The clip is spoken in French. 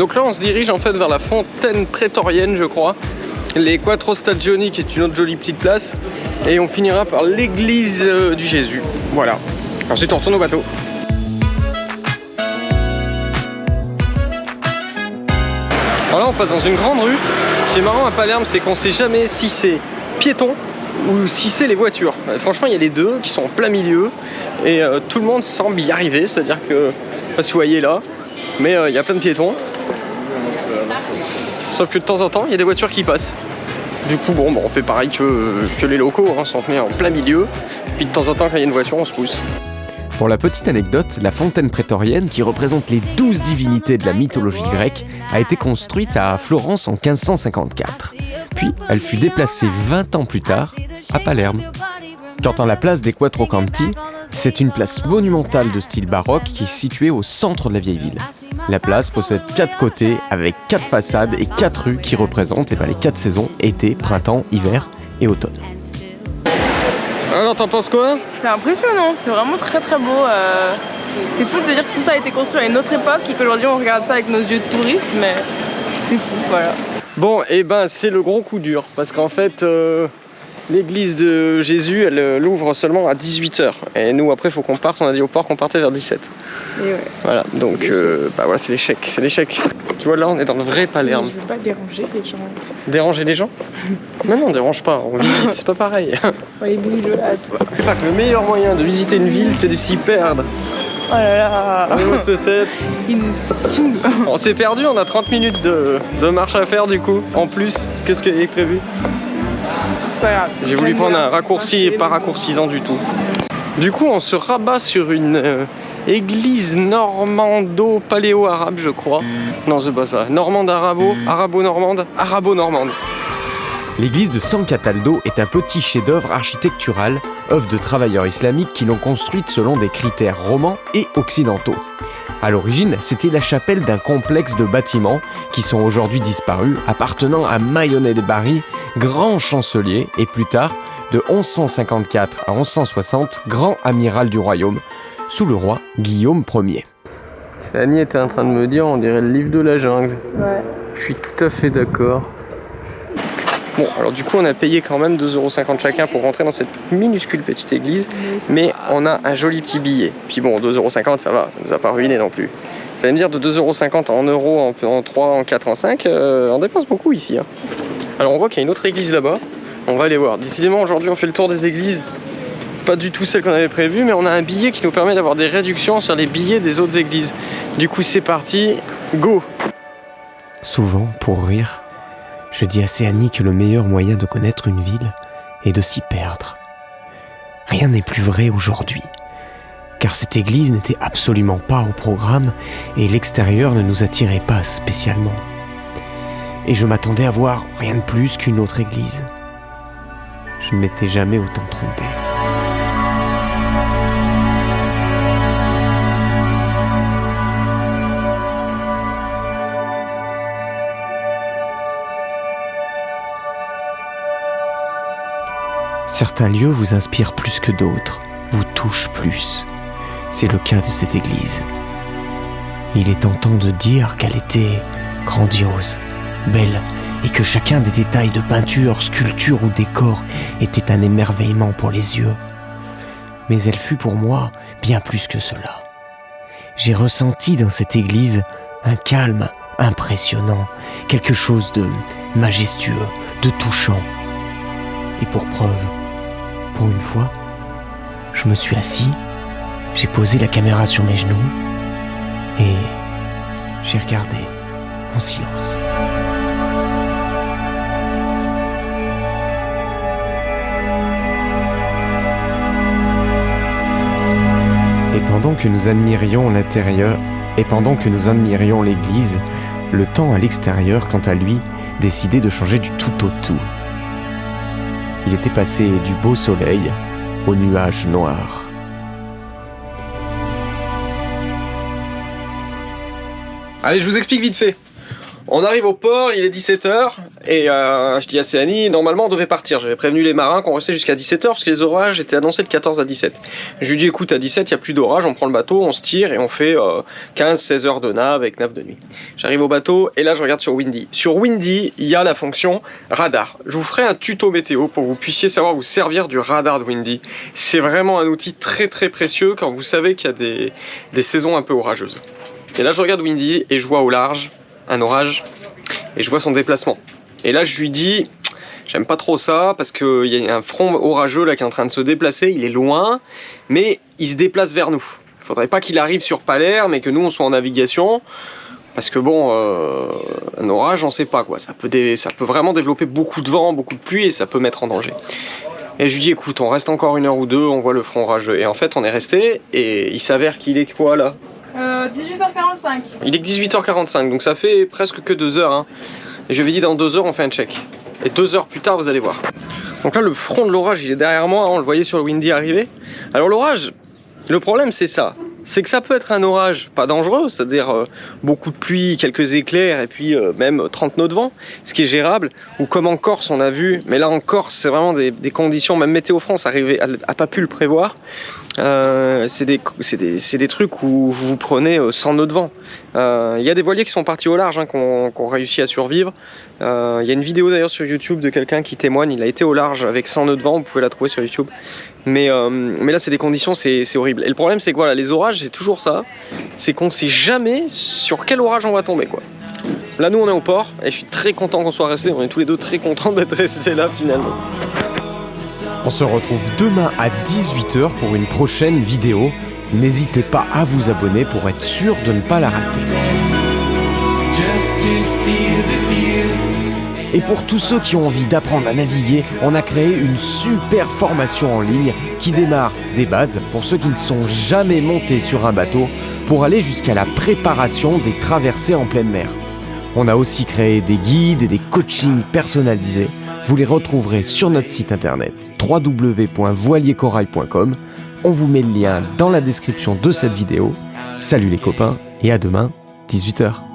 Donc là on se dirige en fait vers la fontaine prétorienne je crois. Les Quattro Stagioni qui est une autre jolie petite place. Et on finira par l'église du Jésus. Voilà. Ensuite on retourne au bateau. Alors là on passe dans une grande rue. Ce qui est marrant à Palerme c'est qu'on sait jamais si c'est piéton ou si c'est les voitures. Franchement il y a les deux qui sont en plein milieu. Et tout le monde semble y arriver. C'est-à-dire que, je sais pas si vous voyez là, mais il y a plein de piétons. Sauf que de temps en temps, il y a des voitures qui passent. Du coup, bon, on fait pareil que les locaux, hein, s'en met en plein milieu. Puis de temps en temps, quand il y a une voiture, on se pousse. Pour la petite anecdote, la fontaine prétorienne, qui représente les 12 divinités de la mythologie grecque, a été construite à Florence en 1554. Puis, elle fut déplacée 20 ans plus tard à Palerme. Quant à la place des Quattrocanti, c'est une place monumentale de style baroque qui est située au centre de la vieille ville. La place possède 4 côtés avec 4 façades et 4 rues qui représentent les 4 saisons, été, printemps, hiver et automne. Alors t'en penses quoi? C'est impressionnant, c'est vraiment très très beau. C'est fou de se dire que tout ça a été construit à une autre époque et qu'aujourd'hui on regarde ça avec nos yeux de touristes, mais c'est fou, voilà. Bon, et ben c'est le gros coup dur, parce qu'en fait l'église de Jésus elle ouvre seulement à 18h. Et nous après il faut qu'on parte, on a dit au port qu'on partait vers 17. Et ouais. Voilà, donc bah voilà, c'est l'échec, c'est l'échec. Tu vois là on est dans le vrai Palerme. Je veux pas déranger les gens. Déranger les gens? Mais non, on dérange pas, on visite, c'est pas pareil. Ouais, bouge là, toi. C'est pas que le meilleur moyen de visiter une ville c'est de s'y perdre. Oh là là. Regardez-moi cette tête. Il nous saoule. On s'est perdu, on a 30 minutes de marche à faire du coup, en plus, qu'est-ce qui est prévu? C'est pas grave. J'ai voulu prendre un raccourci et pas raccourcisant du tout. Du coup on se rabat sur une église normando-paléo-arabe je crois. Non c'est pas ça, normande arabo-normande. L'église de San Cataldo est un petit chef-d'œuvre architectural, œuvre de travailleurs islamiques qui l'ont construite selon des critères romans et occidentaux. À l'origine, c'était la chapelle d'un complexe de bâtiments qui sont aujourd'hui disparus, appartenant à Maionnet de Bari, grand chancelier et plus tard, de 1154 à 1160, grand amiral du royaume, sous le roi Guillaume Ier. Annie était en train de me dire, on dirait le livre de la jungle. Ouais. Je suis tout à fait d'accord. Bon, alors du coup, on a payé quand même 2,50€ chacun pour rentrer dans cette minuscule petite église, mais on a un joli petit billet. Puis bon, 2,50€, ça va, ça nous a pas ruiné non plus. Vous allez me dire, de 2,50€ en euros, en 3, en 4, en 5, on dépense beaucoup ici. Hein. Alors on voit qu'il y a une autre église là-bas, on va aller voir. Décidément, aujourd'hui, on fait le tour des églises. Pas du tout celle qu'on avait prévue, mais on a un billet qui nous permet d'avoir des réductions sur les billets des autres églises. Du coup, c'est parti, go! Souvent, pour rire, je dis à Annie que le meilleur moyen de connaître une ville est de s'y perdre. Rien n'est plus vrai aujourd'hui, car cette église n'était absolument pas au programme et l'extérieur ne nous attirait pas spécialement. Et je m'attendais à voir rien de plus qu'une autre église. Je ne m'étais jamais autant trompé. Certains lieux vous inspirent plus que d'autres, vous touchent plus. C'est le cas de cette église. Il est tentant de dire qu'elle était grandiose, belle, et que chacun des détails de peinture, sculpture ou décor était un émerveillement pour les yeux. Mais elle fut pour moi bien plus que cela. J'ai ressenti dans cette église un calme impressionnant, quelque chose de majestueux, de touchant. Et pour preuve, pour une fois, je me suis assis, j'ai posé la caméra sur mes genoux et j'ai regardé en silence. Et pendant que nous admirions l'intérieur, et pendant que nous admirions l'église, le temps à l'extérieur, quant à lui, décidait de changer du tout au tout. Il était passé du beau soleil aux nuages noirs. Allez, je vous explique vite fait. On arrive au port, il est 17h. Et je dis à Céanie, normalement on devait partir. J'avais prévenu les marins qu'on restait jusqu'à 17h parce que les orages étaient annoncés de 14 à 17. Je lui dis écoute, à 17 il n'y a plus d'orage, on prend le bateau, on se tire et on fait 15-16 heures de nav avec nav de nuit. J'arrive au bateau et là je regarde sur Windy. Sur Windy, il y a la fonction radar. Je vous ferai un tuto météo pour que vous puissiez savoir vous servir du radar de Windy. C'est vraiment un outil très très précieux quand vous savez qu'il y a des saisons un peu orageuses. Et là je regarde Windy et je vois au large un orage et je vois son déplacement. Et là je lui dis, j'aime pas trop ça parce qu'il y a un front orageux là qui est en train de se déplacer, il est loin, mais il se déplace vers nous. Il faudrait pas qu'il arrive sur Palerme mais que nous on soit en navigation, parce que bon, un orage on sait pas quoi, ça peut vraiment développer beaucoup de vent, beaucoup de pluie et ça peut mettre en danger. Et je lui dis écoute, on reste encore 1 heure ou 2, on voit le front orageux. Et en fait on est resté et il s'avère qu'il est quoi là 18h45. Il est que 18h45, donc ça fait presque que 2 heures. Hein. Et je lui ai dit dans 2 heures on fait un check. Et 2 heures plus tard vous allez voir. Donc là le front de l'orage il est derrière moi, hein, on le voyait sur le Windy arriver. Alors l'orage, le problème c'est ça. C'est que ça peut être un orage pas dangereux, c'est-à-dire beaucoup de pluie, quelques éclairs et puis même 30 nœuds de vent, ce qui est gérable, ou comme en Corse on a vu, mais là en Corse c'est vraiment des conditions, même Météo France a pas pu le prévoir, c'est des trucs où vous prenez 100 nœuds de vent. Il y a des voiliers qui sont partis au large, hein, qui ont réussi à survivre. Il y a une vidéo d'ailleurs sur YouTube de quelqu'un qui témoigne, il a été au large avec 100 nœuds de vent, vous pouvez la trouver sur YouTube. Mais là c'est des conditions, c'est horrible. Et le problème c'est que voilà, les orages c'est toujours ça, c'est qu'on sait jamais sur quel orage on va tomber quoi. Là nous on est au port et je suis très content qu'on soit restés, on est tous les deux très contents d'être restés là finalement. On se retrouve demain à 18h pour une prochaine vidéo. N'hésitez pas à vous abonner pour être sûr de ne pas la rater. Et pour tous ceux qui ont envie d'apprendre à naviguer, on a créé une super formation en ligne qui démarre des bases pour ceux qui ne sont jamais montés sur un bateau pour aller jusqu'à la préparation des traversées en pleine mer. On a aussi créé des guides et des coachings personnalisés. Vous les retrouverez sur notre site internet www.voiliercorail.com. On vous met le lien dans la description de cette vidéo. Salut les copains et à demain, 18h.